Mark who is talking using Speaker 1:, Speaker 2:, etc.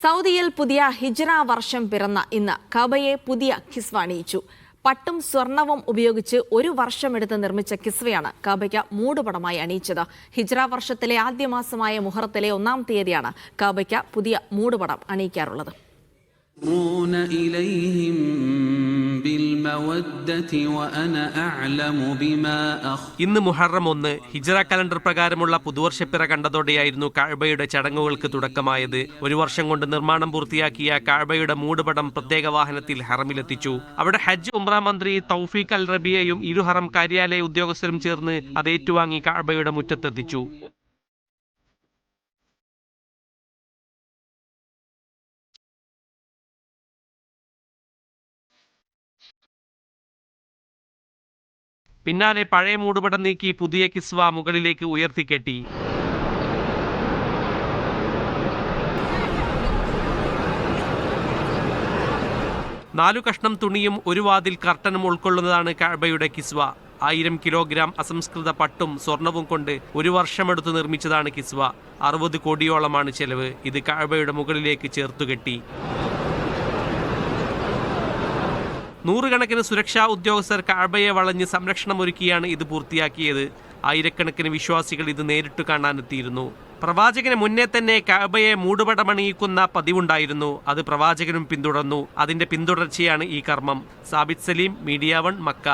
Speaker 1: സൗദിയിൽ പുതിയ ഹിജ്റ വർഷം പിറന്ന ഇന്ന് കഅബയെ പുതിയ കിസ്വ അണിയിച്ചു. പട്ടും സ്വർണവും ഉപയോഗിച്ച് ഒരു വർഷമെടുത്ത് നിർമ്മിച്ച കിസ്വയാണ് കഅബയ്ക്ക് മൂടുപടമായി അണിയിച്ചത്. ഹിജ്റ വർഷത്തിലെ ആദ്യ മാസമായ മുഹറത്തിലെ 1-ാം തീയതിയാണ് കഅബയ്ക്ക് പുതിയ മൂടുപടം അണിയിക്കാറുള്ളത്.
Speaker 2: ഇന്ന് മുഹറം 1 ഹിജ്റ കലണ്ടർ പ്രകാരമുള്ള പുതുവർഷപ്പിറ കണ്ടതോടെയായിരുന്നു കഅബയുടെ ചടങ്ങുകൾക്ക് തുടക്കമായത്. ഒരു വർഷം കൊണ്ട് നിർമ്മാണം പൂർത്തിയാക്കിയ കഅബയുടെ മൂടുപടം പ്രത്യേക വാഹനത്തിൽ ഹറമിലെത്തിച്ചു. അവിടെ ഹജ്ജ് ഉംറ മന്ത്രി തൗഫീഖ് അൽ റബിയയും ഇരു ഹറം കാര്യാലയ ഉദ്യോഗസ്ഥരും ചേർന്ന് അത് ഏറ്റുവാങ്ങി കഅബയുടെ മുറ്റത്തെത്തിച്ചു. പിന്നാലെ പഴയ മൂടുപടം നീക്കി പുതിയ കിസ്വ മുകളിലേക്ക് ഉയർത്തിക്കെട്ടി. നാലു കഷ്ണം തുണിയും ഒരു വാതിൽ കർട്ടനും ഉൾക്കൊള്ളുന്നതാണ് കഅബയുടെ കിസ്വ. 1000 കിലോഗ്രാം അസംസ്കൃത പട്ടും സ്വർണവും കൊണ്ട് ഒരു വർഷമെടുത്ത് നിർമ്മിച്ചതാണ് കിസ്വ. 60 കോടിയോളമാണ് ചെലവ്. ഇത് കഅബയുടെ മുകളിലേക്ക് ചേർത്തുകെട്ടി. നൂറുകണക്കിന് സുരക്ഷാ ഉദ്യോഗസ്ഥർ കഅബയെ വളഞ്ഞ് സംരക്ഷണമൊരുക്കിയാണ് ഇത് പൂർത്തിയാക്കിയത്. ആയിരക്കണക്കിന് വിശ്വാസികൾ ഇത് നേരിട്ട് കാണാനെത്തിയിരുന്നു. പ്രവാചകന് മുന്നേ തന്നെ കഅബയെ മൂടുപടമണിയിക്കുന്ന പതിവുണ്ടായിരുന്നു. അത് പ്രവാചകനും പിന്തുടർന്നു. അതിന്റെ പിന്തുടർച്ചയാണ് ഈ കർമ്മം. Sabith Saleem, media 1, Mecca.